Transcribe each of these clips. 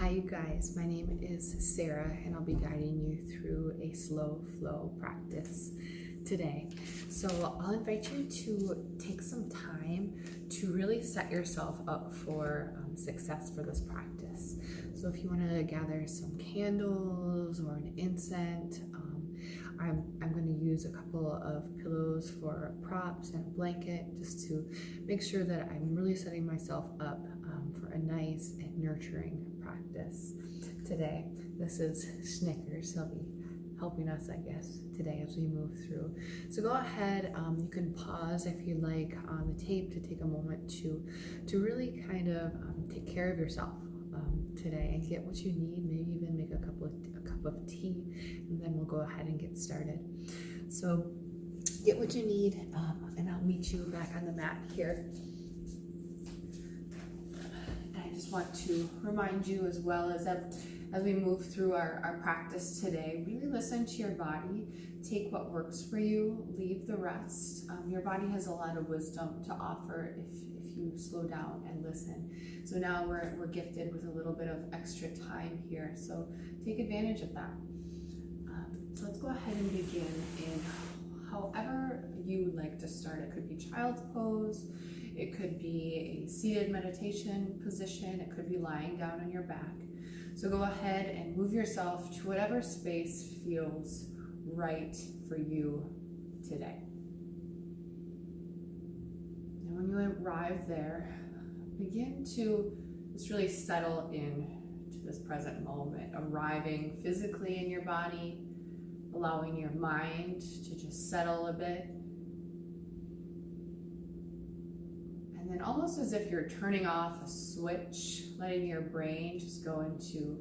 Hi you guys, my name is Sarah and I'll be guiding you through a slow flow practice today. So I'll invite you to take some time to really set yourself up for success for this practice. So if you want to gather some candles or an incense, I'm going to use a couple of pillows for props and a blanket just to make sure that I'm really setting myself up for a nice and nurturing practice today. This is Snickers. He'll be helping us, I guess, today as we move through. So go ahead, you can pause if you like on the tape to take a moment to really kind of take care of yourself today and get what you need, maybe even make a cup of tea, and then we'll go ahead and get started. So get what you need, and I'll meet you back on the mat here. And I just want to remind you as well as we move through our practice today, really listen to your body, take what works for you, leave the rest. Your body has a lot of wisdom to offer if you slow down and listen. So now we're gifted with a little bit of extra time here, so take advantage of that. So let's go ahead and begin in however you would like to start. It could be child's pose, it could be a seated meditation position, it could be lying down on your back. So go ahead and move yourself to whatever space feels right for you today. And when you arrive there, begin to just really settle in to this present moment, arriving physically in your body, allowing your mind to just settle a bit. And then almost as if you're turning off a switch, letting your brain just go into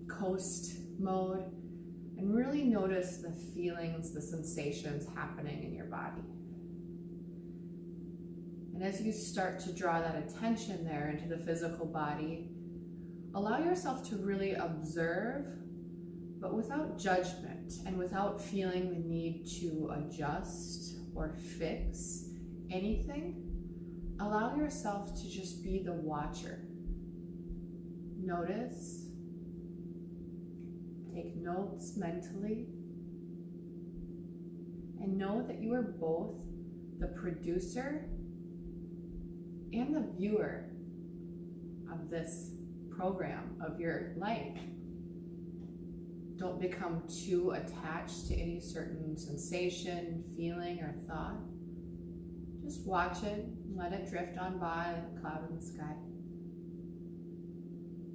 coast mode, and really notice the feelings, the sensations happening in your body. And as you start to draw that attention there into the physical body, allow yourself to really observe, but without judgment and without feeling the need to adjust or fix anything. Allow yourself to just be the watcher. Notice, take notes mentally, and know that you are both the producer and the viewer of this program of your life. Don't become too attached to any certain sensation, feeling, or thought. Just watch it and let it drift on by like a cloud in the sky.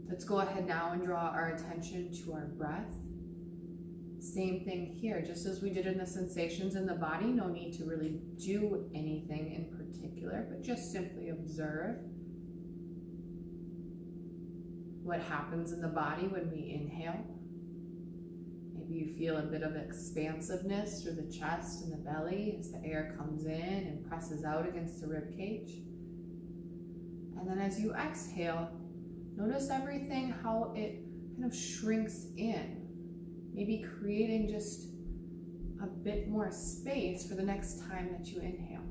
Let's go ahead now and draw our attention to our breath. Same thing here, just as we did in the sensations in the body, no need to really do anything in particular, but just simply observe what happens in the body when we inhale. Maybe you feel a bit of expansiveness through the chest and the belly as the air comes in and presses out against the rib cage. And then as you exhale, notice everything, how it kind of shrinks in, maybe creating just a bit more space for the next time that you inhale.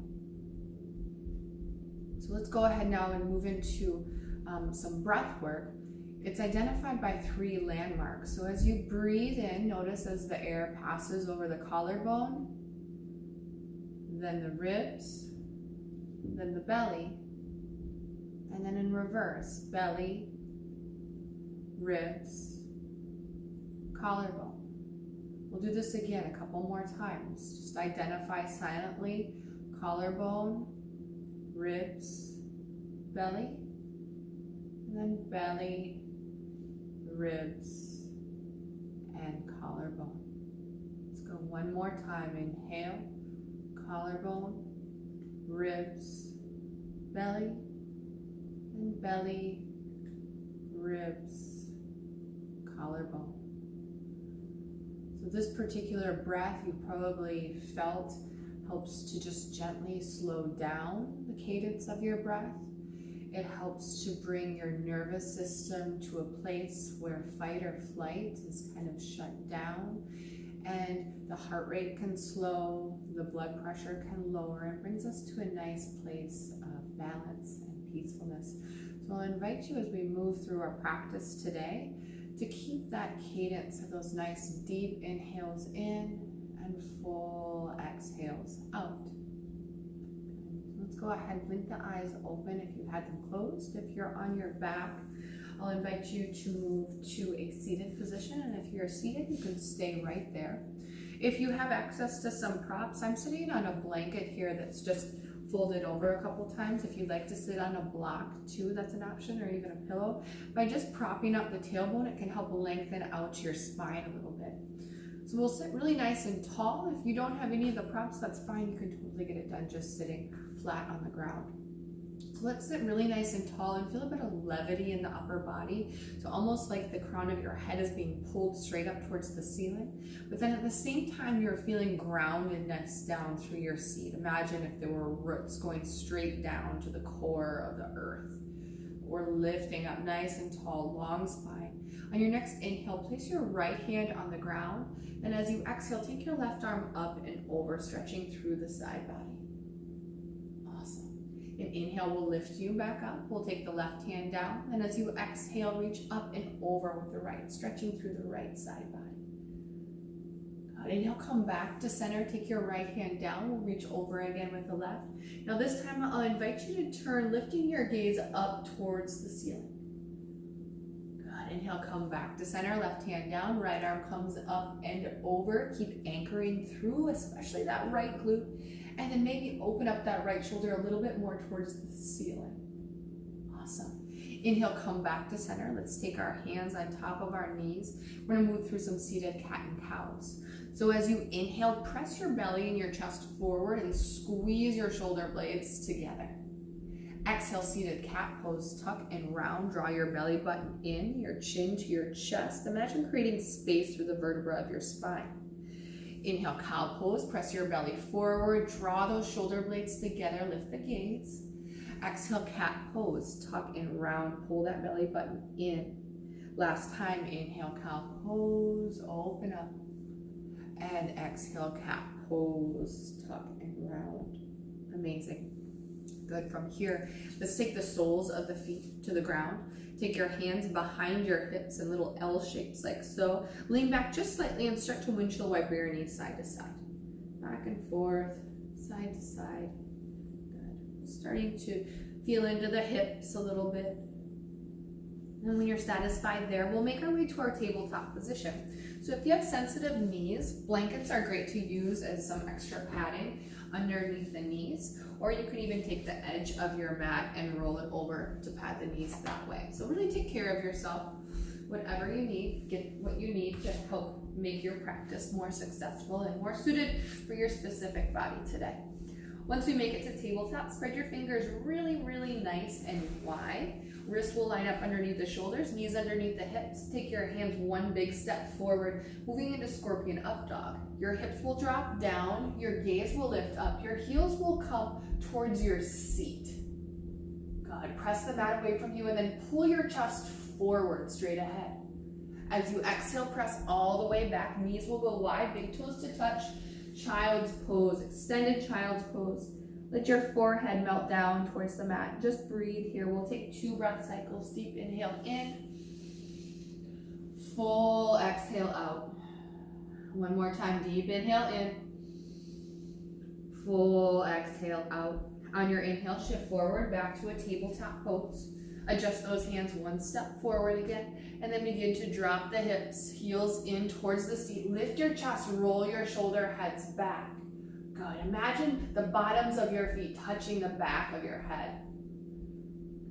So let's go ahead now and move into some breath work. It's identified by 3 landmarks. So as you breathe in, notice as the air passes over the collarbone, then the ribs, then the belly, and then in reverse, belly, ribs, collarbone. We'll do this again a couple more times. Just identify silently, collarbone, ribs, belly, and then belly, ribs, and collarbone. Let's go one more time. Inhale, collarbone, ribs, belly, and belly, ribs, collarbone. So this particular breath you probably felt helps to just gently slow down the cadence of your breath. It helps to bring your nervous system to a place where fight or flight is kind of shut down, and the heart rate can slow, the blood pressure can lower. It brings us to a nice place of balance and peacefulness. So So I'll invite you as we move through our practice today to keep that cadence of those nice deep inhales in and full exhales out. Let's go ahead and blink the eyes open if you had them closed. If you're on your back, I'll invite you to move to a seated position, and if you're seated, you can stay right there. If you have access to some props, I'm sitting on a blanket here that's just folded over a couple times. If you'd like to sit on a block too, that's an option, or even a pillow. By just propping up the tailbone, it can help lengthen out your spine a little bit. So we'll sit really nice and tall. If you don't have any of the props, that's fine. You can totally get it done just sitting flat on the ground. So let's sit really nice and tall and feel a bit of levity in the upper body. So almost like the crown of your head is being pulled straight up towards the ceiling. But then at the same time, you're feeling groundedness down through your seat. Imagine if there were roots going straight down to the core of the earth. Or lifting up nice and tall, long spine. On your next inhale, place your right hand on the ground. And as you exhale, take your left arm up and over, stretching through the side body. An inhale will lift you back up. We'll take the left hand down. And as you exhale, reach up and over with the right, stretching through the right side body. Good. Inhale, come back to center. Take your right hand down. We'll reach over again with the left. Now this time I'll invite you to turn, lifting your gaze up towards the ceiling. Good. Inhale, come back to center. Left hand down. Right arm comes up and over. Keep anchoring through, especially that right glute. And then maybe open up that right shoulder a little bit more towards the ceiling. Awesome. Inhale, come back to center. Let's take our hands on top of our knees. We're gonna move through some seated cat and cows. So as you inhale, press your belly and your chest forward and squeeze your shoulder blades together. Exhale, seated cat pose, tuck and round. Draw your belly button in, your chin to your chest. Imagine creating space through the vertebra of your spine. Inhale, cow pose, press your belly forward, draw those shoulder blades together, lift the gaze. Exhale, cat pose, tuck and round, pull that belly button in. Last time, inhale, cow pose, open up. And exhale, cat pose, tuck and round. Amazing. Good. From here, let's take the soles of the feet to the ground. Take your hands behind your hips in little L shapes like so. Lean back just slightly and stretch a windshield wiper your knees side to side. Back and forth, side to side. Good. Starting to feel into the hips a little bit. And when you're satisfied there, we'll make our way to our tabletop position. So if you have sensitive knees, blankets are great to use as some extra padding underneath the knees, or you can even take the edge of your mat and roll it over to pad the knees that way. So really take care of yourself. Whatever you need, get what you need to help make your practice more successful and more suited for your specific body today. Once we make it to tabletop, spread your fingers really, really nice and wide. Wrists will line up underneath the shoulders, knees underneath the hips. Take your hands one big step forward, moving into scorpion up dog. Your hips will drop down, your gaze will lift up, your heels will come towards your seat. Good. Press the mat away from you and then pull your chest forward, straight ahead. As you exhale, press all the way back. Knees will go wide, big toes to touch. Child's pose, extended child's pose. Let your forehead melt down towards the mat. Just breathe here. We'll take 2 breath cycles. Deep inhale in. Full exhale out. One more time. Deep inhale in. Full exhale out. On your inhale, shift forward back to a tabletop pose. Adjust those hands one step forward again, and then begin to drop the hips, heels in towards the seat. Lift your chest, roll your shoulder heads back. Good. Imagine the bottoms of your feet touching the back of your head.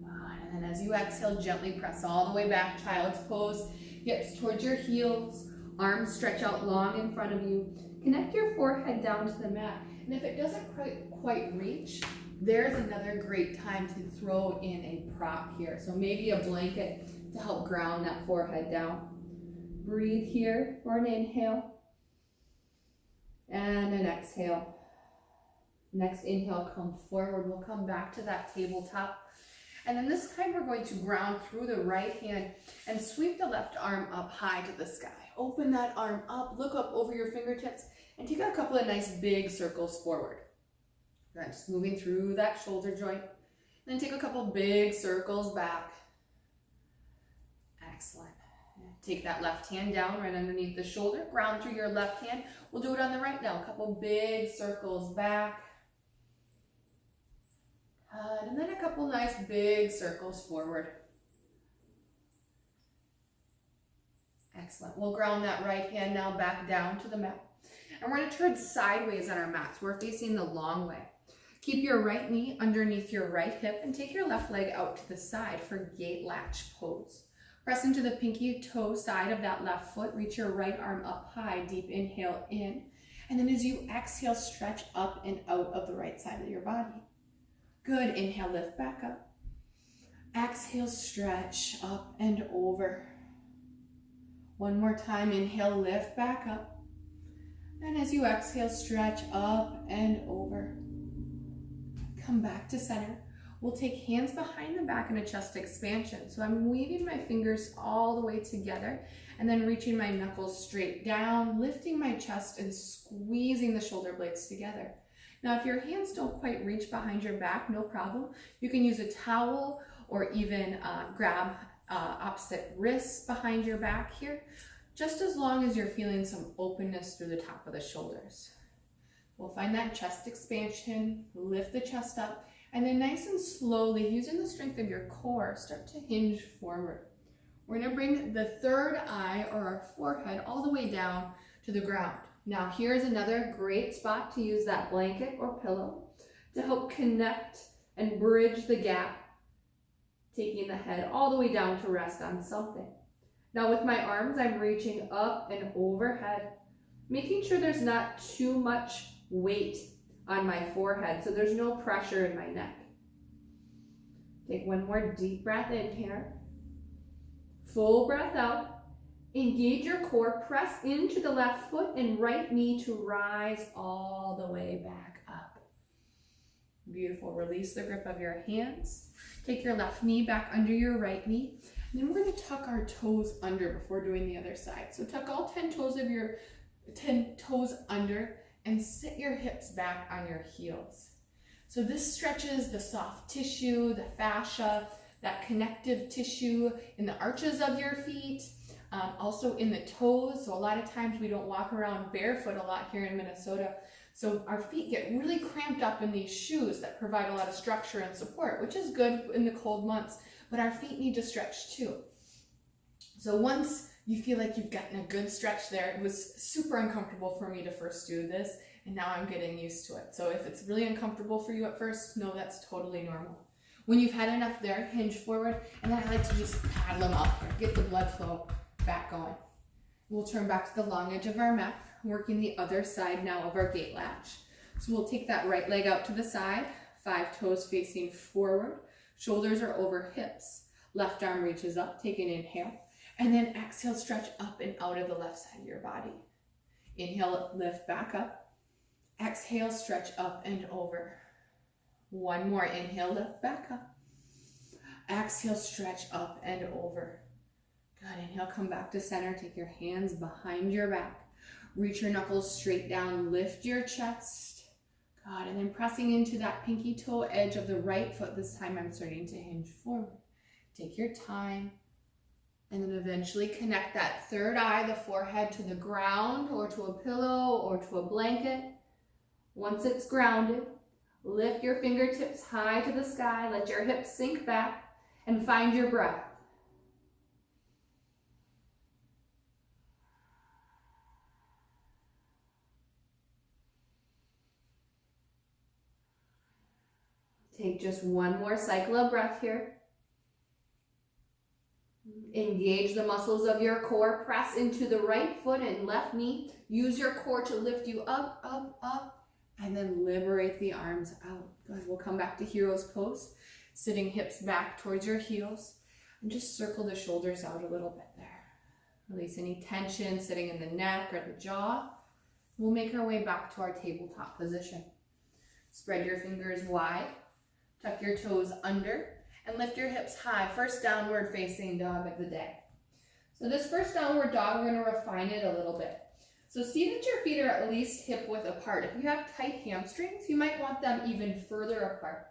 Good. And then as you exhale, gently press all the way back, child's pose, hips towards your heels, arms stretch out long in front of you. Connect your forehead down to the mat, and if it doesn't quite reach, there's another great time to throw in a prop here. So maybe a blanket to help ground that forehead down. Breathe here for an inhale and an exhale. Next inhale, come forward. We'll come back to that tabletop. And then this time we're going to ground through the right hand and sweep the left arm up high to the sky. Open that arm up, look up over your fingertips, and take a couple of nice big circles forward. Good. Just moving through that shoulder joint. Then take a couple big circles back. Excellent. Take that left hand down right underneath the shoulder. Ground through your left hand. We'll do it on the right now. A couple big circles back. And then a couple nice big circles forward. Excellent. We'll ground that right hand now back down to the mat. And we're going to turn sideways on our mats. We're facing the long way. Keep your right knee underneath your right hip and take your left leg out to the side for gate latch pose. Press into the pinky toe side of that left foot. Reach your right arm up high. Deep inhale in. And then as you exhale, stretch up and out of the right side of your body. Good. Inhale, lift back up. Exhale, stretch up and over. One more time. Inhale, lift back up. And as you exhale, stretch up and over. Come back to center. We'll take hands behind the back in a chest expansion. So I'm weaving my fingers all the way together and then reaching my knuckles straight down, lifting my chest and squeezing the shoulder blades together. Now, if your hands don't quite reach behind your back, no problem. You can use a towel or even grab opposite wrists behind your back here, just as long as you're feeling some openness through the top of the shoulders. We'll find that chest expansion, lift the chest up, and then nice and slowly, using the strength of your core, start to hinge forward. We're going to bring the third eye or our forehead all the way down to the ground. Now here's another great spot to use that blanket or pillow to help connect and bridge the gap, taking the head all the way down to rest on something. Now with my arms, I'm reaching up and overhead, making sure there's not too much weight on my forehead, so there's no pressure in my neck. Take one more deep breath in here. Full breath out. Engage your core, press into the left foot and right knee to rise all the way back up. Beautiful. Release the grip of your hands. Take your left knee back under your right knee. And then we're going to tuck our toes under before doing the other side. So tuck all 10 toes under and sit your hips back on your heels. So this stretches the soft tissue, the fascia, that connective tissue in the arches of your feet, also in the toes. So a lot of times we don't walk around barefoot a lot here in Minnesota. So our feet get really cramped up in these shoes that provide a lot of structure and support, which is good in the cold months, but our feet need to stretch too. So once you feel like you've gotten a good stretch there, it was super uncomfortable for me to first do this, and now I'm getting used to it. So if it's really uncomfortable for you at first, no, that's totally normal. When you've had enough there, hinge forward, and then I like to just paddle them up, get the blood flow back going. We'll turn back to the long edge of our mat, working the other side now of our gate latch. So we'll take that right leg out to the side, 5 toes facing forward, shoulders are over hips, left arm reaches up, take an inhale, and then exhale, stretch up and out of the left side of your body. Inhale, lift back up, exhale, stretch up and over. One more, inhale, lift back up, exhale, stretch up and over. Good, inhale, come back to center, take your hands behind your back, reach your knuckles straight down, lift your chest. Good, and then pressing into that pinky toe edge of the right foot, this time I'm starting to hinge forward. Take your time, and then eventually connect that third eye, the forehead, to the ground or to a pillow or to a blanket. Once it's grounded, lift your fingertips high to the sky, let your hips sink back, and find your breath. Take just one more cycle of breath here. Engage the muscles of your core. Press into the right foot and left knee. Use your core to lift you up, up, up, and then liberate the arms out. Good. We'll come back to hero's pose, sitting hips back towards your heels, and just circle the shoulders out a little bit there. Release any tension sitting in the neck or the jaw. We'll make our way back to our tabletop position. Spread your fingers wide. Tuck your toes under and lift your hips high. First downward facing dog of the day. So this first downward dog, we're going to refine it a little bit. So see that your feet are at least hip width apart. If you have tight hamstrings, you might want them even further apart.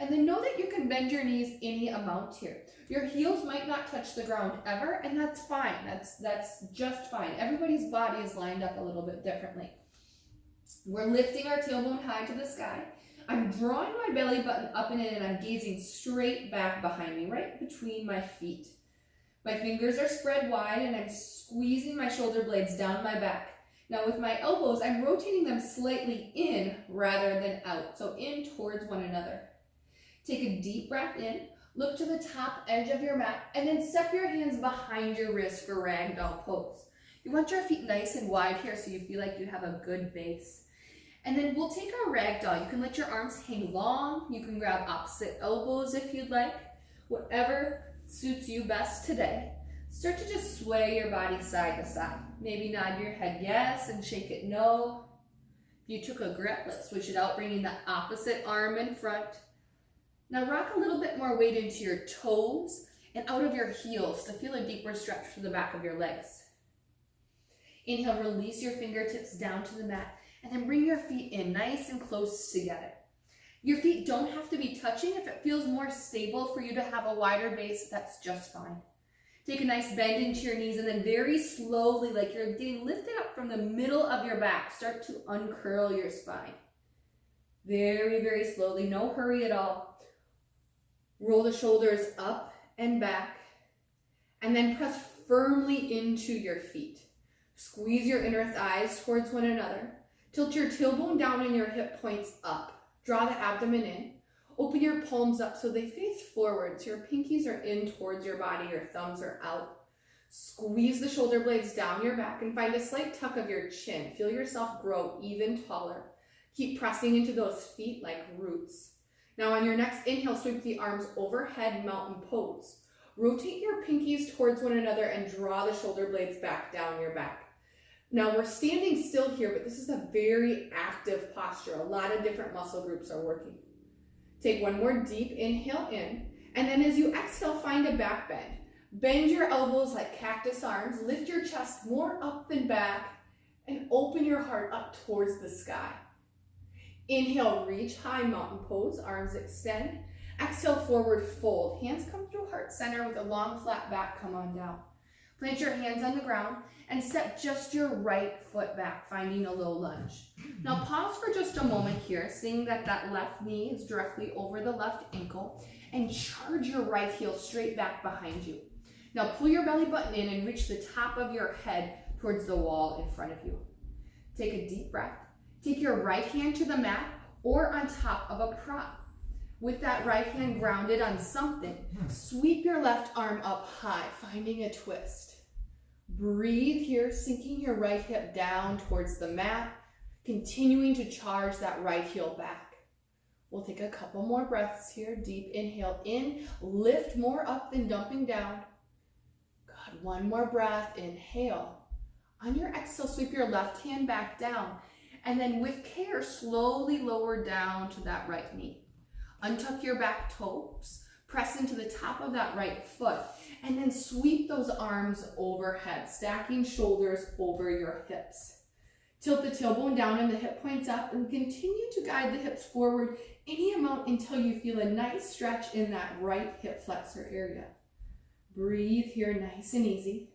And then know that you can bend your knees any amount here. Your heels might not touch the ground ever, and that's fine. That's just fine. Everybody's body is lined up a little bit differently. We're lifting our tailbone high to the sky. I'm drawing my belly button up and in, and I'm gazing straight back behind me, right between my feet. My fingers are spread wide, and I'm squeezing my shoulder blades down my back. Now with my elbows, I'm rotating them slightly in rather than out, so in towards one another. Take a deep breath in, look to the top edge of your mat, and then step your hands behind your wrist for ragdoll pose. You want your feet nice and wide here so you feel like you have a good base. And then we'll take our ragdoll. You can let your arms hang long, you can grab opposite elbows if you'd like, whatever suits you best today. Start to just sway your body side to side. Maybe nod your head yes and shake it no. If you took a grip, let's switch it out, bringing the opposite arm in front. Now rock a little bit more weight into your toes and out of your heels to feel a deeper stretch through the back of your legs. Inhale, release your fingertips down to the mat, and then bring your feet in nice and close together. Your feet don't have to be touching. If it feels more stable for you to have a wider base, that's just fine. Take a nice bend into your knees, and then very slowly, like you're getting lifted up from the middle of your back, start to uncurl your spine. Very, very slowly, no hurry at all. Roll the shoulders up and back, and then press firmly into your feet. Squeeze your inner thighs towards one another. Tilt your tailbone down and your hip points up. Draw the abdomen in. Open your palms up so they face forward, so your pinkies are in towards your body, your thumbs are out. Squeeze the shoulder blades down your back and find a slight tuck of your chin. Feel yourself grow even taller. Keep pressing into those feet like roots. Now on your next inhale, sweep the arms overhead, mountain pose. Rotate your pinkies towards one another and draw the shoulder blades back down your back. Now we're standing still here, but this is a very active posture. A lot of different muscle groups are working. Take one more deep inhale in, and then as you exhale, find a back bend. Bend your elbows like cactus arms, lift your chest more up than back, and open your heart up towards the sky. Inhale, reach high, mountain pose, arms extend. Exhale, forward fold. Hands come through heart center with a long flat back, come on down. Plant your hands on the ground and step just your right foot back, finding a low lunge. Now pause for just a moment here, seeing that that left knee is directly over the left ankle, and charge your right heel straight back behind you. Now pull your belly button in and reach the top of your head towards the wall in front of you. Take a deep breath. Take your right hand to the mat or on top of a prop. With that right hand grounded on something, sweep your left arm up high, finding a twist. Breathe here, sinking your right hip down towards the mat, continuing to charge that right heel back. We'll take a couple more breaths here. Deep inhale in, lift more up than dumping down. Good, one more breath, inhale. On your exhale, sweep your left hand back down, and then with care, slowly lower down to that right knee. Untuck your back toes, press into the top of that right foot, and then sweep those arms overhead, stacking shoulders over your hips. Tilt the tailbone down and the hip points up, and continue to guide the hips forward any amount until you feel a nice stretch in that right hip flexor area. Breathe here, nice and easy.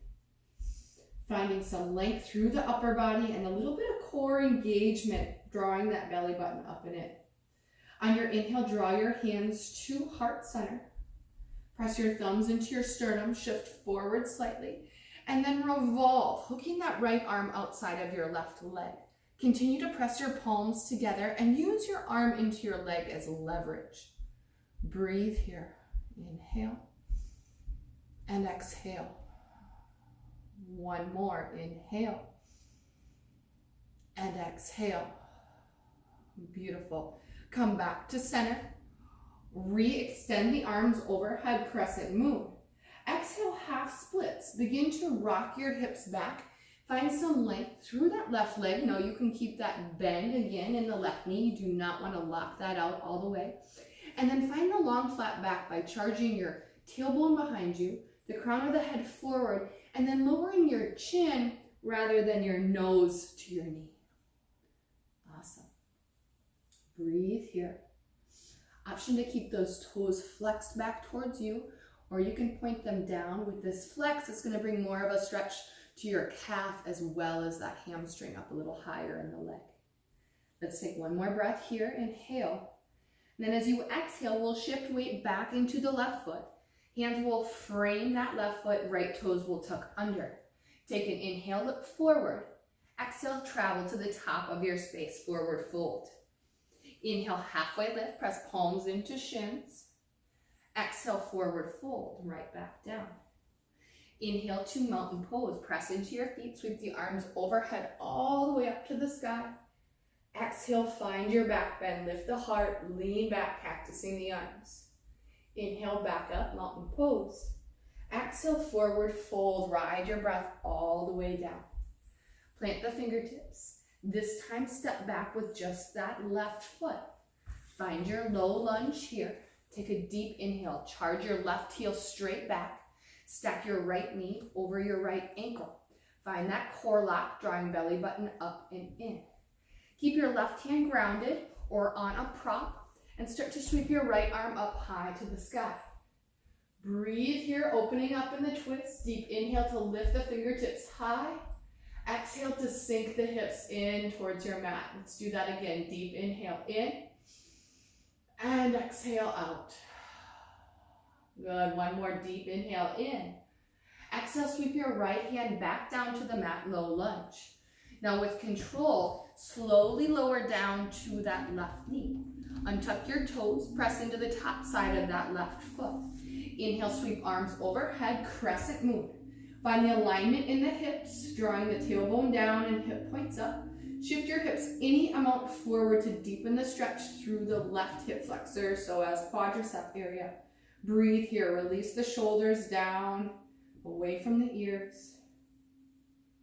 Finding some length through the upper body and a little bit of core engagement, drawing that belly button up and in. On your inhale, draw your hands to heart center. Press your thumbs into your sternum, shift forward slightly, and then revolve, hooking that right arm outside of your left leg. Continue to press your palms together and use your arm into your leg as leverage. Breathe here. Inhale and exhale. One more. Inhale and exhale. Beautiful. Come back to center. Re-extend the arms overhead, crescent moon. Exhale, half splits. Begin to rock your hips back. Find some length through that left leg. Now you can keep that bend again in the left knee. You do not want to lock that out all the way. And then find a long flat back by charging your tailbone behind you, the crown of the head forward, and then lowering your chin rather than your nose to your knee. Awesome. Breathe here. Option to keep those toes flexed back towards you, or you can point them down. With this flex, it's going to bring more of a stretch to your calf as well as that hamstring up a little higher in the leg. Let's take one more breath here. Inhale. And then as you exhale, we'll shift weight back into the left foot. Hands will frame that left foot, right toes will tuck under. Take an inhale, look forward. Exhale, travel to the top of your space, forward fold. Inhale, halfway lift, press palms into shins. Exhale, forward fold, right back down. Inhale to mountain pose, press into your feet, sweep the arms overhead all the way up to the sky. Exhale, find your back bend, lift the heart, lean back, cactusing the arms. Inhale, back up, mountain pose. Exhale, forward fold, ride your breath all the way down. Plant the fingertips. This time, step back with just that left foot. Find your low lunge here. Take a deep inhale. Charge your left heel straight back. Stack your right knee over your right ankle. Find that core lock, drawing belly button up and in. Keep your left hand grounded or on a prop and start to sweep your right arm up high to the sky. Breathe here, opening up in the twist. Deep inhale to lift the fingertips high. Exhale to sink the hips in towards your mat. Let's do that again. Deep inhale in and exhale out. Good. One more deep inhale in. Exhale, sweep your right hand back down to the mat, low lunge. Now with control, slowly lower down to that left knee. Untuck your toes, press into the top side of that left foot. Inhale, sweep arms overhead, crescent moon. Find the alignment in the hips, drawing the tailbone down and hip points up. Shift your hips any amount forward to deepen the stretch through the left hip flexor, so as quadricep area. Breathe here, release the shoulders down, away from the ears.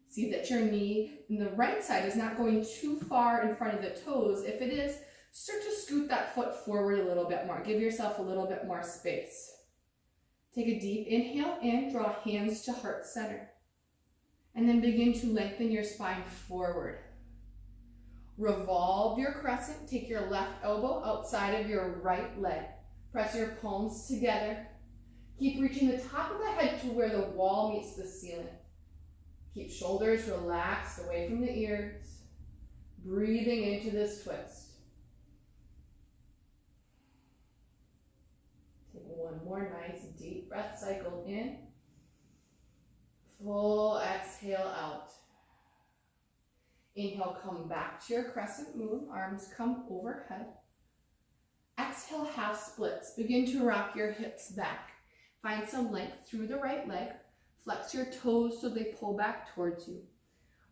See that your knee in the right side is not going too far in front of the toes. If it is, start to scoot that foot forward a little bit more. Give yourself a little bit more space. Take a deep inhale in, draw hands to heart center. And then begin to lengthen your spine forward. Revolve your crescent, take your left elbow outside of your right leg. Press your palms together. Keep reaching the top of the head to where the wall meets the ceiling. Keep shoulders relaxed away from the ears. Breathing into this twist. One more nice deep breath cycle in. Full exhale out. Inhale, come back to your crescent moon. Arms come overhead. Exhale, half splits. Begin to rock your hips back. Find some length through the right leg. Flex your toes so they pull back towards you.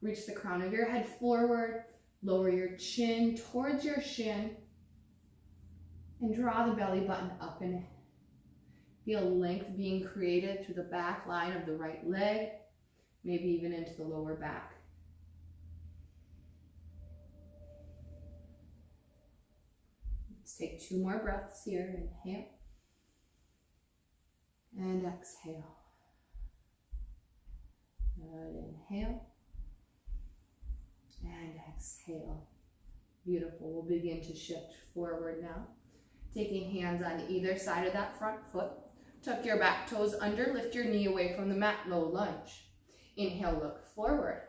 Reach the crown of your head forward. Lower your chin towards your shin. And draw the belly button up and in. Feel length being created through the back line of the right leg, maybe even into the lower back. Let's take 2 more breaths here. Inhale and exhale. Good. Inhale and exhale. Beautiful. We'll begin to shift forward now. Taking hands on either side of that front foot. Tuck your back toes under, lift your knee away from the mat, low lunge. Inhale, look forward.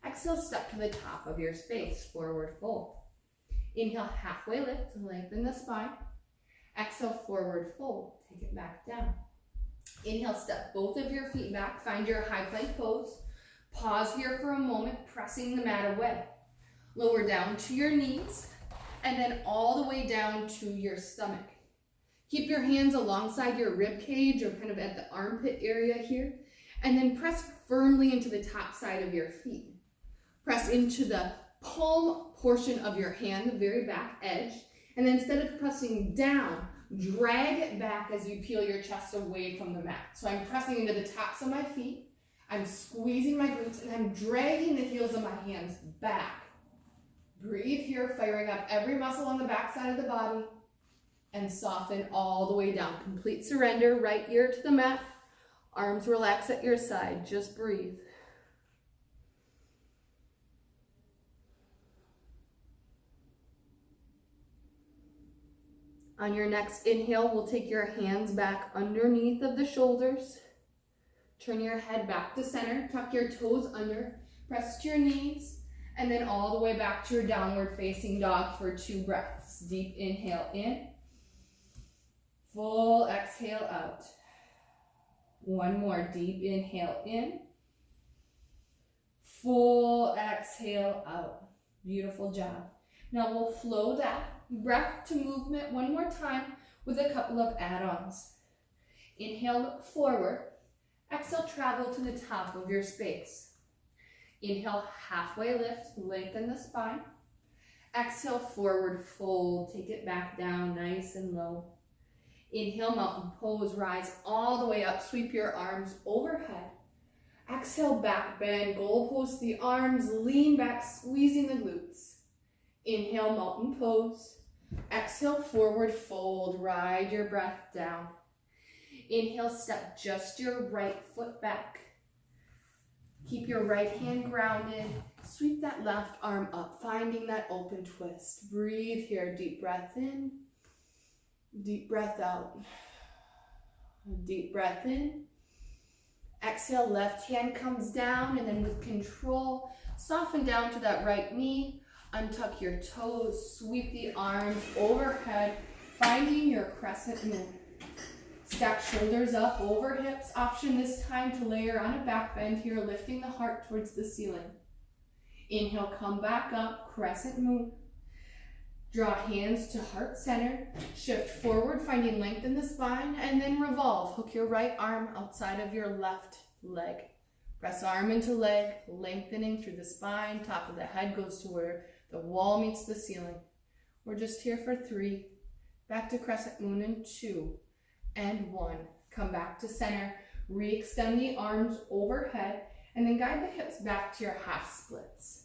Exhale, step to the top of your space, forward fold. Inhale, halfway lift to lengthen the spine. Exhale, forward fold, take it back down. Inhale, step both of your feet back, find your high plank pose. Pause here for a moment, pressing the mat away. Lower down to your knees, and then all the way down to your stomach. Keep your hands alongside your rib cage or kind of at the armpit area here, and then press firmly into the top side of your feet. Press into the palm portion of your hand, the very back edge, and then instead of pressing down, drag it back as you peel your chest away from the mat. So I'm pressing into the tops of my feet, I'm squeezing my glutes, and I'm dragging the heels of my hands back. Breathe here, firing up every muscle on the back side of the body, and soften all the way down. Complete surrender, right ear to the mat, arms relax at your side, just breathe. On your next inhale, we'll take your hands back underneath of the shoulders. Turn your head back to center, tuck your toes under, press to your knees, and then all the way back to your downward facing dog for 2 breaths. Deep inhale in, full exhale out. One more deep inhale in, full exhale out. Beautiful job. Now we'll flow that breath to movement one more time with a couple of add-ons. Inhale, look forward. Exhale, travel to the top of your space. Inhale, halfway lift, lengthen the spine. Exhale, forward fold, take it back down nice and low. Inhale, mountain pose, rise all the way up, sweep your arms overhead. Exhale, back bend, goal post the arms, lean back, squeezing the glutes. Inhale, mountain pose. Exhale, forward fold, ride your breath down. Inhale, step just your right foot back. Keep your right hand grounded. Sweep that left arm up, finding that open twist. Breathe here, deep breath in, deep breath out. Deep breath in. Exhale, left hand comes down, and then with control, soften down to that right knee. Untuck your toes, sweep the arms overhead, finding your crescent moon. Stack shoulders up over hips. Option this time to layer on a back bend here, lifting the heart towards the ceiling. Inhale, come back up, crescent moon. Draw hands to heart center. Shift forward, finding length in the spine, and then revolve. Hook your right arm outside of your left leg. Press arm into leg, lengthening through the spine. Top of the head goes to where the wall meets the ceiling. We're just here for 3. Back to crescent moon in 2 and 1. Come back to center. Re-extend the arms overhead, and then guide the hips back to your half splits.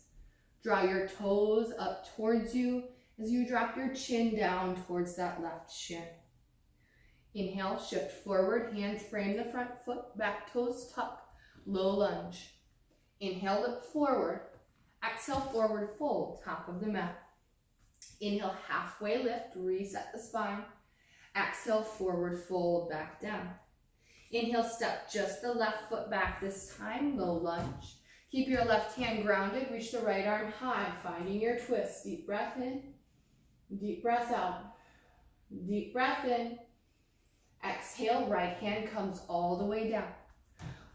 Draw your toes up towards you as you drop your chin down towards that left shin. Inhale, shift forward, hands frame the front foot, back toes tuck, low lunge. Inhale, look forward. Exhale, forward fold, top of the mat. Inhale, halfway lift, reset the spine. Exhale, forward fold, back down. Inhale, step just the left foot back this time, low lunge. Keep your left hand grounded, reach the right arm high, finding your twist. Deep breath in, deep breath out. Deep breath in. Exhale, right hand comes all the way down.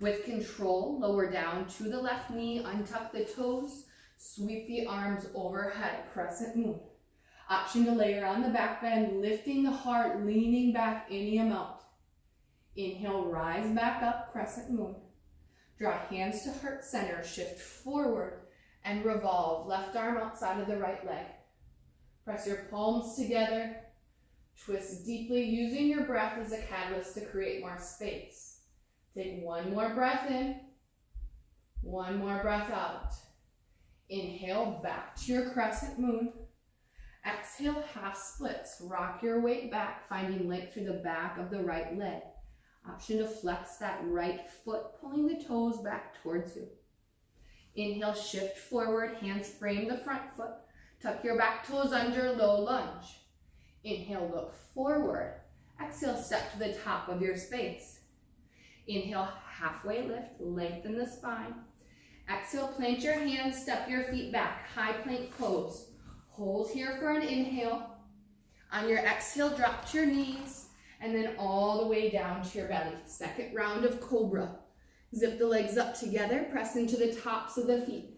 With control, lower down to the left knee, untuck the toes, sweep the arms overhead, crescent moon. Option to layer on the back bend, lifting the heart, leaning back any amount. Inhale, rise back up, crescent moon. Draw hands to heart center, shift forward and revolve. Left arm outside of the right leg. Press your palms together. Twist deeply, using your breath as a catalyst to create more space. Take one more breath in, one more breath out. Inhale, back to your crescent moon. Exhale, half splits. Rock your weight back, finding length through the back of the right leg. Option to flex that right foot, pulling the toes back towards you. Inhale, shift forward, hands frame the front foot. Tuck your back toes under, low lunge. Inhale, look forward. Exhale, step to the top of your space. Inhale, halfway lift, lengthen the spine. Exhale, plant your hands, step your feet back, high plank pose. Hold here for an inhale. On your exhale, drop to your knees, and then all the way down to your belly. Second round of cobra. Zip the legs up together, press into the tops of the feet.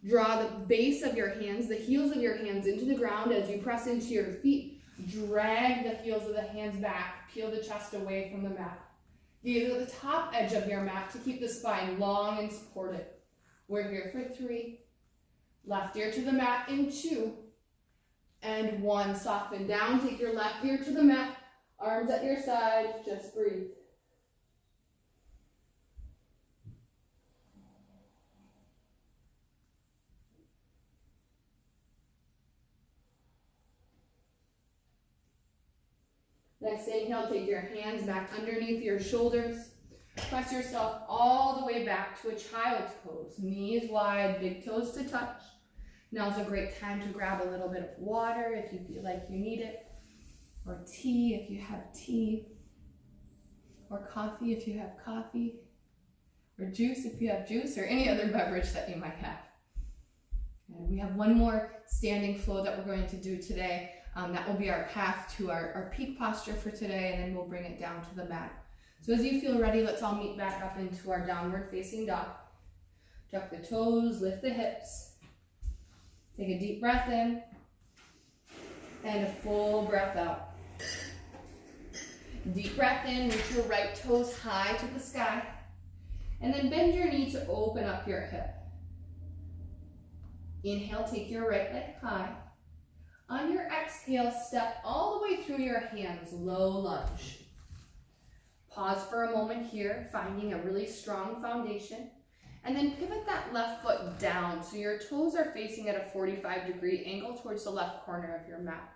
Draw the base of your hands, the heels of your hands into the ground as you press into your feet. Drag the heels of the hands back, peel the chest away from the mat. Gaze at the top edge of your mat to keep the spine long and supported. We're here for 3. Left ear to the mat in 2 and 1. Soften down, take your left ear to the mat, arms at your side, just breathe. Next inhale, take your hands back underneath your shoulders. Press yourself all the way back to a child's pose. Knees wide, big toes to touch. Now's a great time to grab a little bit of water if you feel like you need it. or tea if you have tea, or coffee if you have coffee, or juice if you have juice, or any other beverage that you might have. And we have one more standing flow that we're going to do today. That will be our path to our peak posture for today, and then we'll bring it down to the mat. So as you feel ready, let's all meet back up into our downward facing dog. Tuck the toes, lift the hips. Take a deep breath in, and a full breath out. Deep breath in, reach your right toes high to the sky, and then bend your knee to open up your hip. Inhale, take your right leg high. On your exhale, step all the way through your hands, low lunge. Pause for a moment here, finding a really strong foundation, and then pivot that left foot down so your toes are facing at a 45-degree angle towards the left corner of your mat.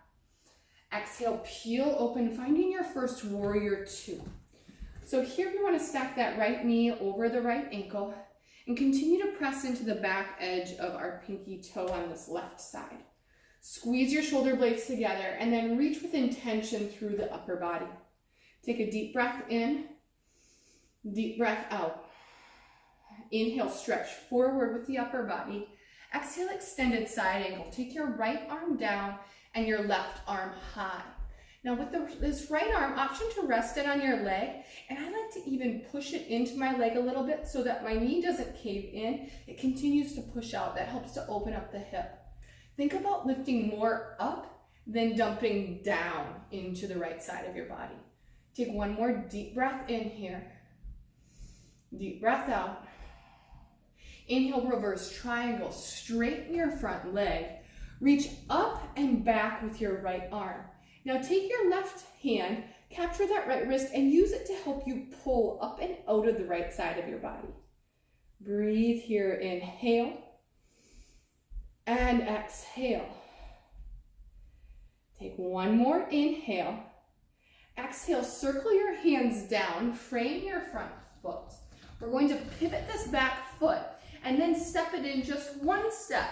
Exhale, peel open, finding your first warrior two. So here we want to stack that right knee over the right ankle and continue to press into the back edge of our pinky toe on this left side. Squeeze your shoulder blades together and then reach with intention through the upper body. Take a deep breath in, deep breath out. Inhale, stretch forward with the upper body. Exhale, extended side angle. Take your right arm down and your left arm high. Now with this right arm, option to rest it on your leg, and I like to even push it into my leg a little bit so that my knee doesn't cave in. It continues to push out. That helps to open up the hip. Think about lifting more up than dumping down into the right side of your body. Take one more deep breath in here. Deep breath out. Inhale, reverse triangle. Straighten your front leg. Reach up and back with your right arm. Now take your left hand, capture that right wrist, and use it to help you pull up and out of the right side of your body. Breathe here, inhale, and exhale. Take one more inhale. Exhale, circle your hands down, frame your front foot. We're going to pivot this back foot and then step it in just one step.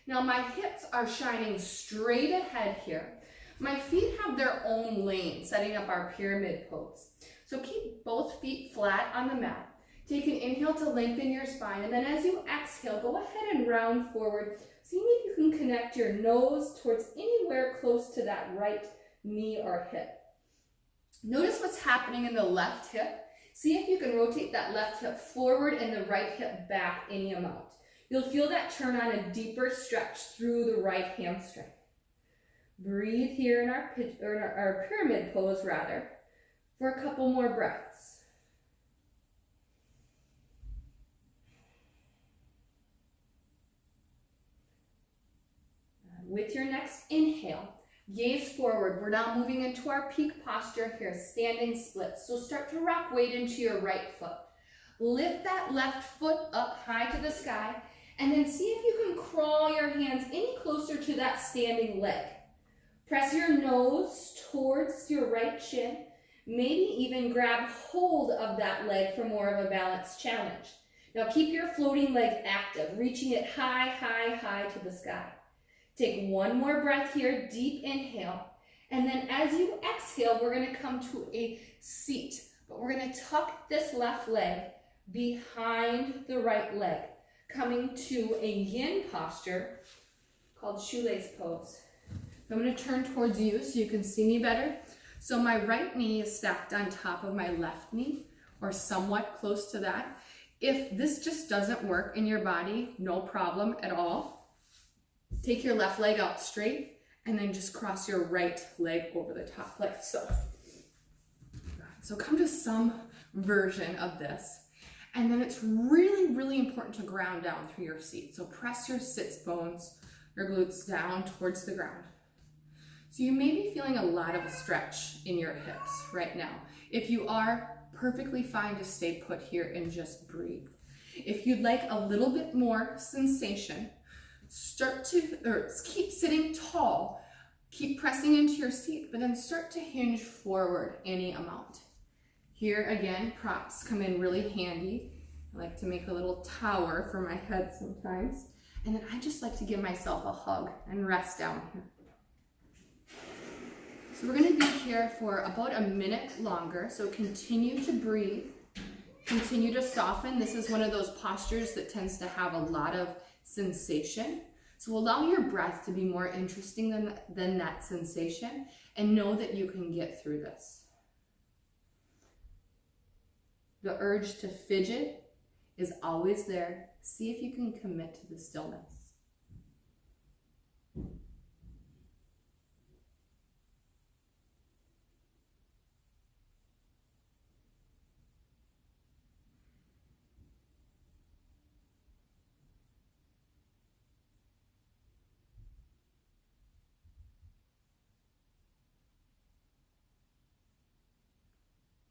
Now my hips are shining straight ahead here. My feet have their own lane, setting up our pyramid pose. So keep both feet flat on the mat. Take an inhale to lengthen your spine, and then as you exhale, go ahead and round forward, seeing if you can connect your nose towards anywhere close to that right knee or hip. Notice what's happening in the left hip. See if you can rotate that left hip forward and the right hip back any amount. You'll feel that turn on a deeper stretch through the right hamstring. Breathe here in our pyramid pose for a couple more breaths. With your next inhale, gaze forward. We're now moving into our peak posture here, standing splits. So start to rock weight into your right foot. Lift that left foot up high to the sky, and then see if you can crawl your hands any closer to that standing leg. Press your nose towards your right shin. Maybe even grab hold of that leg for more of a balanced challenge. Now keep your floating leg active, reaching it high, high, high to the sky. Take one more breath here, deep inhale. And then as you exhale, we're going to come to a seat. But we're going to tuck this left leg behind the right leg, coming to a yin posture called shoelace pose. I'm going to turn towards you so you can see me better. So my right knee is stacked on top of my left knee, or somewhat close to that. If this just doesn't work in your body, no problem at all. Take your left leg out straight and then just cross your right leg over the top like so. So come to some version of this. And then it's really, really important to ground down through your seat. So press your sits bones, your glutes down towards the ground. So you may be feeling a lot of a stretch in your hips right now. If you are, perfectly fine to stay put here and just breathe. If you'd like a little bit more sensation, keep sitting tall, keep pressing into your seat, but then start to hinge forward any amount. Here again, props come in really handy. I like to make a little tower for my head sometimes. And then I just like to give myself a hug and rest down here. So we're going to be here for about a minute longer. So continue to breathe, continue to soften. This is one of those postures that tends to have a lot of sensation. So allow your breath to be more interesting than that sensation, and know that you can get through this. The urge to fidget is always there. See if you can commit to the stillness.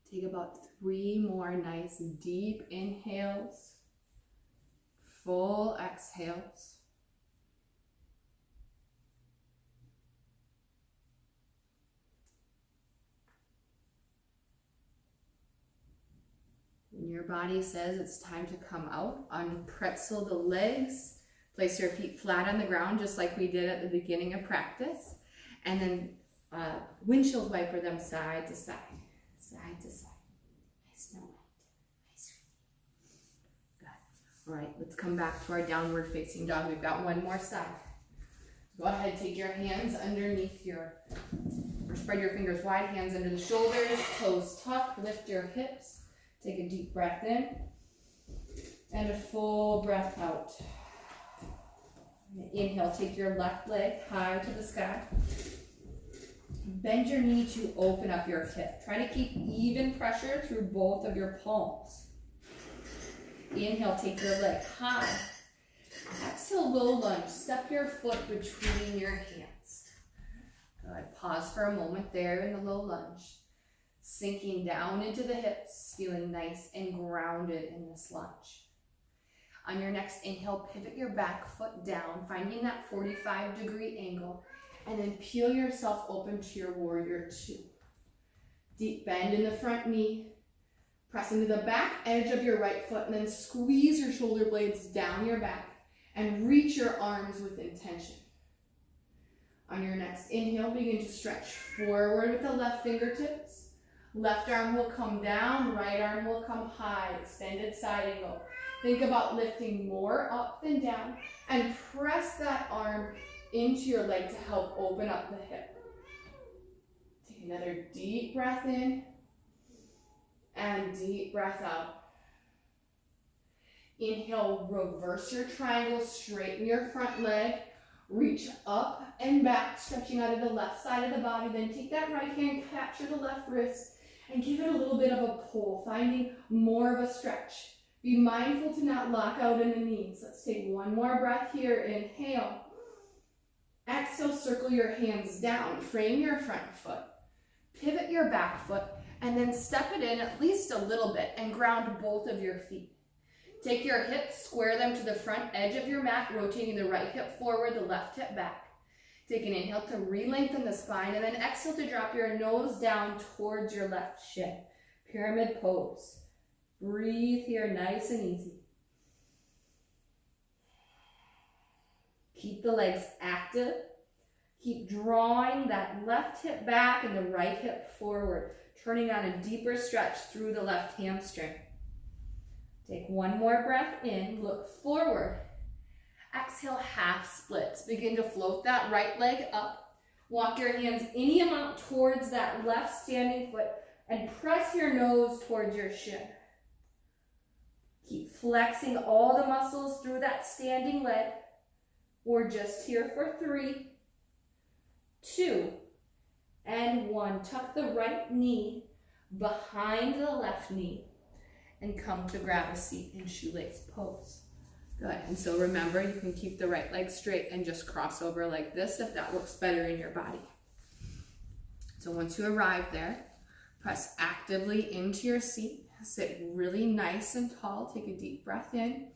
Take about 3 more nice deep inhales, full exhales. When your body says it's time to come out, unpretzel the legs, place your feet flat on the ground just like we did at the beginning of practice, and then windshield wiper them side to side. Side to side. Nice and light. Nice. Good. All right, let's come back to our downward facing dog. We've got one more side. Go ahead, take your hands underneath or spread your fingers wide, hands under the shoulders, toes tucked, lift your hips. Take a deep breath in and a full breath out. Inhale, take your left leg high to the sky. Bend your knee to open up your hip. Try to keep even pressure through both of your palms. Inhale, take your leg high. Exhale, low lunge. Step your foot between your hands. Good. Pause for a moment there in the low lunge. Sinking down into the hips, feeling nice and grounded in this lunge. On your next inhale, pivot your back foot down, finding that 45-degree angle. And then peel yourself open to your warrior 2. Deep bend in the front knee. Press into the back edge of your right foot and then squeeze your shoulder blades down your back and reach your arms with intention. On your next inhale, begin to stretch forward with the left fingertips. Left arm will come down, right arm will come high, extended side angle. Think about lifting more up than down and press that arm into your leg to help open up the hip. Take another deep breath in and deep breath out. Inhale, reverse your triangle, straighten your front leg, reach up and back, stretching out of the left side of the body. Then take that right hand, capture the left wrist, and give it a little bit of a pull, finding more of a stretch. Be mindful to not lock out in the knees. Let's take one more breath here. Inhale. Exhale, circle your hands down, frame your front foot, pivot your back foot, and then step it in at least a little bit and ground both of your feet. Take your hips, square them to the front edge of your mat, rotating the right hip forward, the left hip back. Take an inhale to re-lengthen the spine, and then exhale to drop your nose down towards your left shin. Pyramid pose. Breathe here, nice and easy. Keep the legs active. Keep drawing that left hip back and the right hip forward, turning on a deeper stretch through the left hamstring. Take one more breath in, look forward. Exhale, half splits. Begin to float that right leg up. Walk your hands any amount towards that left standing foot and press your nose towards your shin. Keep flexing all the muscles through that standing leg. We're just here for 3, 2, and 1. Tuck the right knee behind the left knee and come to grab a seat in shoelace pose. Good. And so remember, you can keep the right leg straight and just cross over like this if that looks better in your body. So once you arrive there, press actively into your seat. Sit really nice and tall. Take a deep breath in.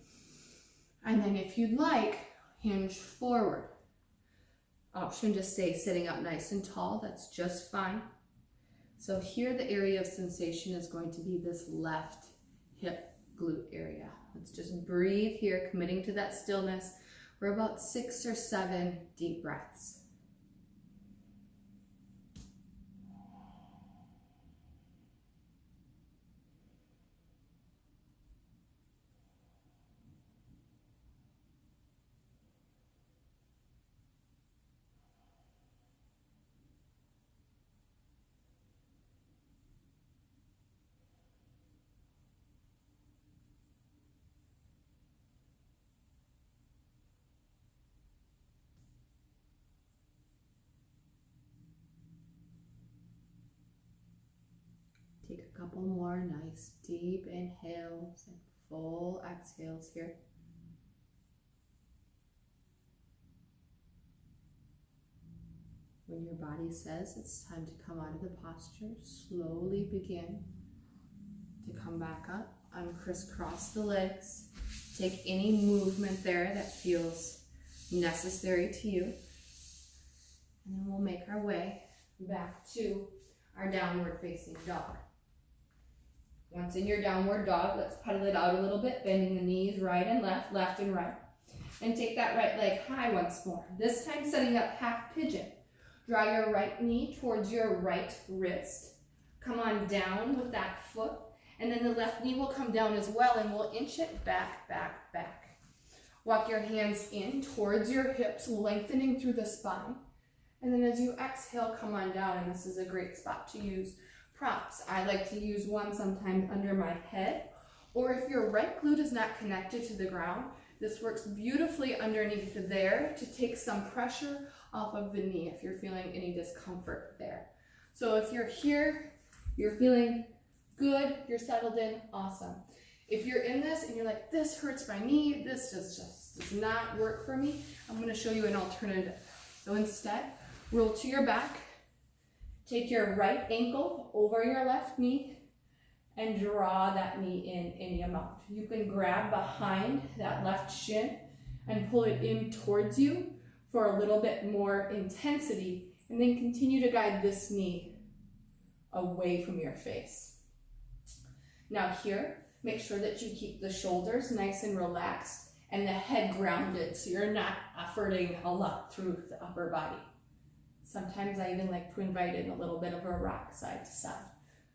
And then if you'd like, hinge forward. Option to stay sitting up nice and tall. That's just fine. So here the area of sensation is going to be this left hip glute area. Let's just breathe here, committing to that stillness for about 6 or 7 deep breaths. Take a couple more nice deep inhales and full exhales here. When your body says it's time to come out of the posture, slowly begin to come back up. Uncrisscross the legs. Take any movement there that feels necessary to you. And then we'll make our way back to our downward facing dog. Once in your downward dog, let's pedal it out a little bit, bending the knees right and left, left and right. And take that right leg high once more. This time setting up half pigeon. Draw your right knee towards your right wrist. Come on down with that foot. And then the left knee will come down as well, and we'll inch it back, back, back. Walk your hands in towards your hips, lengthening through the spine. And then as you exhale, come on down, and this is a great spot to use props. I like to use one sometimes under my head, or if your right glute is not connected to the ground, this works beautifully underneath there to take some pressure off of the knee if you're feeling any discomfort there. So if you're here, you're feeling good, you're settled in, awesome. If you're in this and you're like, this hurts my knee, this just does not work for me, I'm going to show you an alternative. So instead, roll to your back, take your right ankle over your left knee, and draw that knee in any amount. You can grab behind that left shin and pull it in towards you for a little bit more intensity, and then continue to guide this knee away from your face. Now here, make sure that you keep the shoulders nice and relaxed and the head grounded so you're not efforting a lot through the upper body. Sometimes I even like to invite in a little bit of a rock side to side.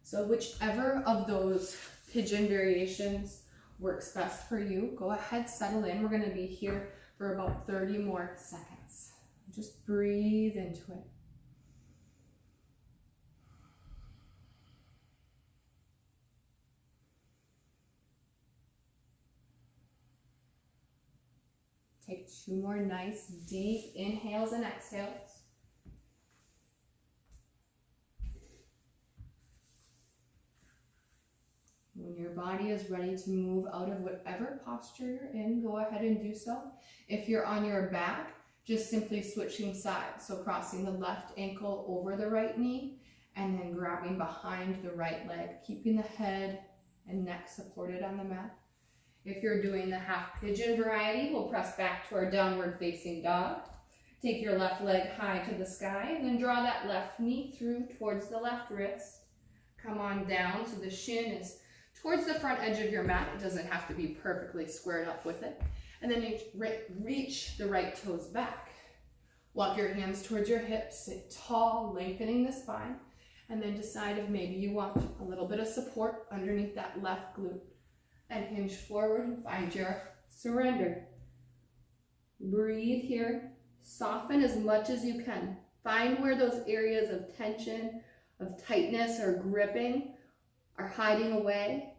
So whichever of those pigeon variations works best for you, go ahead, settle in. We're going to be here for about 30 more seconds. Just breathe into it. Take 2 more nice deep inhales and exhales. When your body is ready to move out of whatever posture you're in, go ahead and do so. If you're on your back, just simply switching sides. So crossing the left ankle over the right knee and then grabbing behind the right leg, keeping the head and neck supported on the mat. If you're doing the half pigeon variety, we'll press back to our downward facing dog. Take your left leg high to the sky and then draw that left knee through towards the left wrist. Come on down so the shin is towards the front edge of your mat. It doesn't have to be perfectly squared up with it. And then reach the right toes back. Walk your hands towards your hips, sit tall, lengthening the spine, and then decide if maybe you want a little bit of support underneath that left glute. And hinge forward and find your surrender. Breathe here. Soften as much as you can. Find where those areas of tension, of tightness or gripping are hiding away,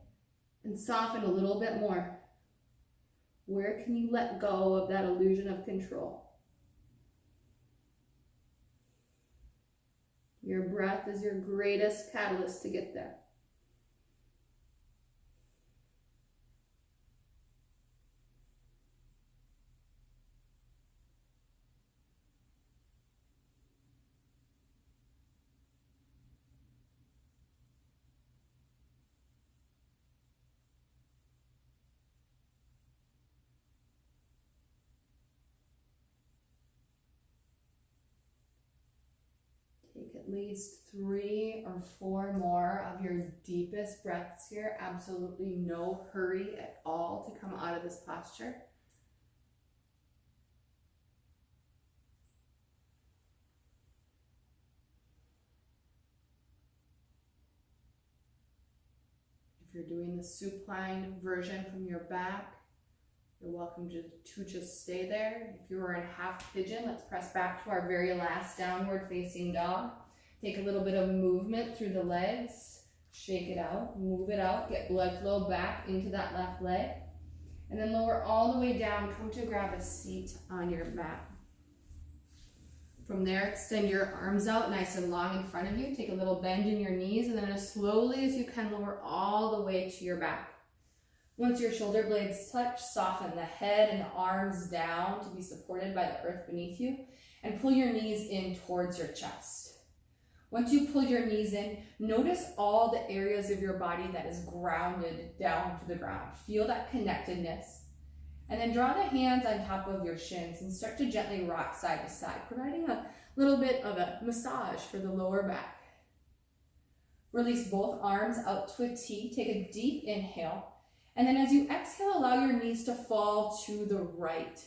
and soften a little bit more. Where can you let go of that illusion of control? Your breath is your greatest catalyst to get there. Take at least 3 or 4 more of your deepest breaths here. Absolutely no hurry at all to come out of this posture. If you're doing the supine version from your back, you're welcome to just stay there. If you were in half pigeon, let's press back to our very last downward facing dog. Take a little bit of movement through the legs. Shake it out, move it out, get blood flow back into that left leg. And then lower all the way down, come to grab a seat on your mat. From there, extend your arms out nice and long in front of you. Take a little bend in your knees, and then as slowly as you can, lower all the way to your back. Once your shoulder blades touch, soften the head and the arms down to be supported by the earth beneath you, and pull your knees in towards your chest. Once you pull your knees in, notice all the areas of your body that is grounded down to the ground. Feel that connectedness. And then draw the hands on top of your shins and start to gently rock side to side, providing a little bit of a massage for the lower back. Release both arms out to a T. Take a deep inhale. And then as you exhale, allow your knees to fall to the right.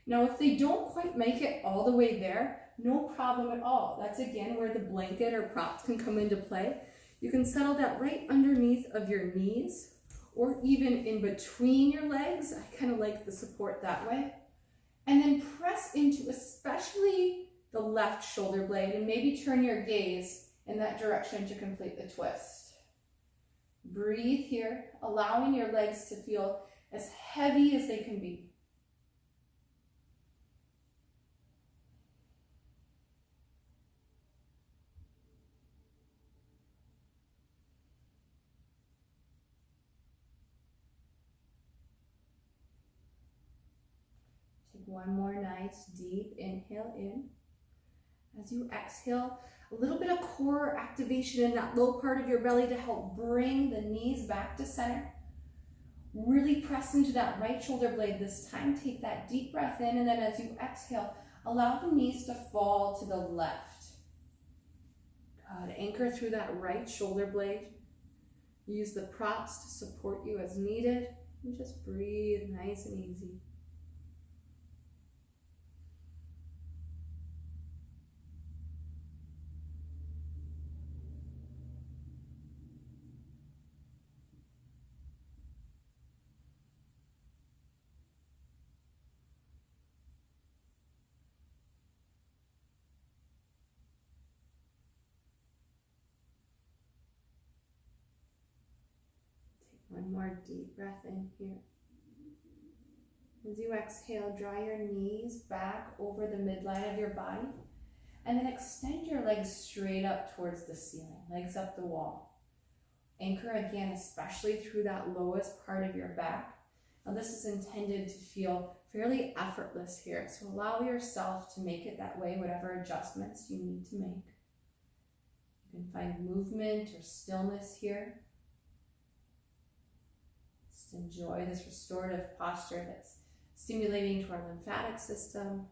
Now, if they don't quite make it all the way there, no problem at all. That's again where the blanket or props can come into play. You can settle that right underneath of your knees or even in between your legs. I kind of like the support that way. And then press into especially the left shoulder blade and maybe turn your gaze in that direction to complete the twist. Breathe here, allowing your legs to feel as heavy as they can be. One more nice deep inhale in. As you exhale, a little bit of core activation in that low part of your belly to help bring the knees back to center. Really press into that right shoulder blade this time. Take that deep breath in, and then as you exhale, allow the knees to fall to the left. Good. Anchor through that right shoulder blade. Use the props to support you as needed, and just breathe nice and easy. One more deep breath in here. As you exhale, draw your knees back over the midline of your body, and then extend your legs straight up towards the ceiling, legs up the wall. Anchor again, especially through that lowest part of your back. Now this is intended to feel fairly effortless here, so allow yourself to make it that way, whatever adjustments you need to make. You can find movement or stillness here. Just enjoy this restorative posture that's stimulating to our lymphatic system,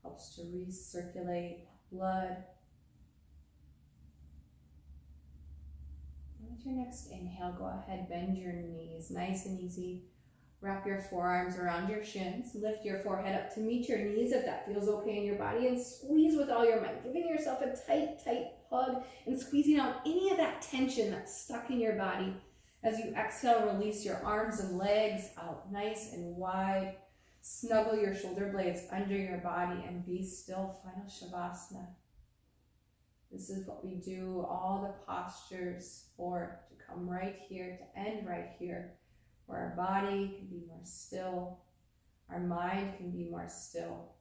helps to recirculate blood. And with your next inhale, go ahead, bend your knees nice and easy. Wrap your forearms around your shins. Lift your forehead up to meet your knees if that feels okay in your body, and squeeze with all your might, giving yourself a tight, tight hug and squeezing out any of that tension that's stuck in your body. As you exhale, release your arms and legs out nice and wide. Snuggle your shoulder blades under your body and be still. Final Shavasana. This is what we do all the postures for, to come right here, to end right here, where our body can be more still, our mind can be more still,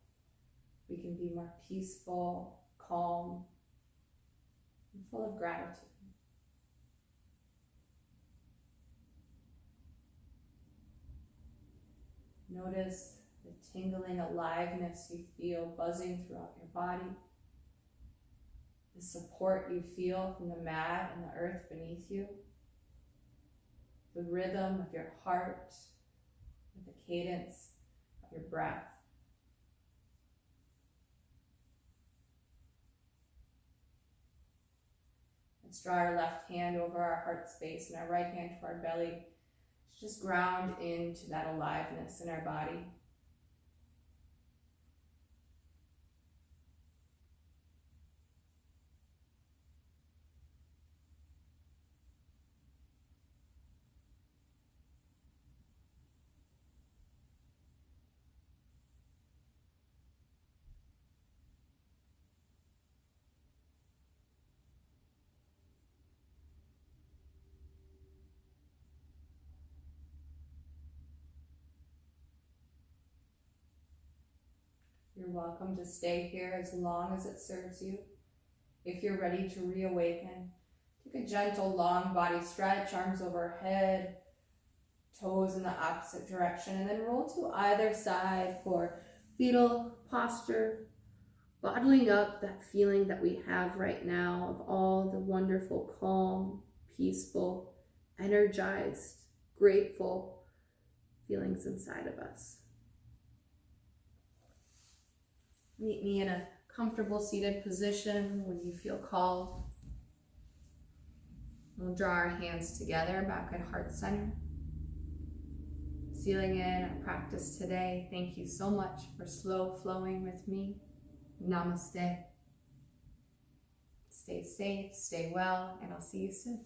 we can be more peaceful, calm, and full of gratitude. Notice the tingling aliveness you feel buzzing throughout your body, the support you feel from the mat and the earth beneath you, the rhythm of your heart, with the cadence of your breath. Let's draw our left hand over our heart space and our right hand to our belly. Just ground into that aliveness in our body. welcome to stay here as long as it serves you. If you're ready to reawaken, take a gentle long body stretch, arms overhead, toes in the opposite direction, and then roll to either side for fetal posture, bottling up that feeling that we have right now of all the wonderful, calm, peaceful, energized, grateful feelings inside of us. Meet me in a comfortable seated position when you feel called. We'll draw our hands together back at heart center. Sealing in our practice today. Thank you so much for slow flowing with me. Namaste. Stay safe, stay well, and I'll see you soon.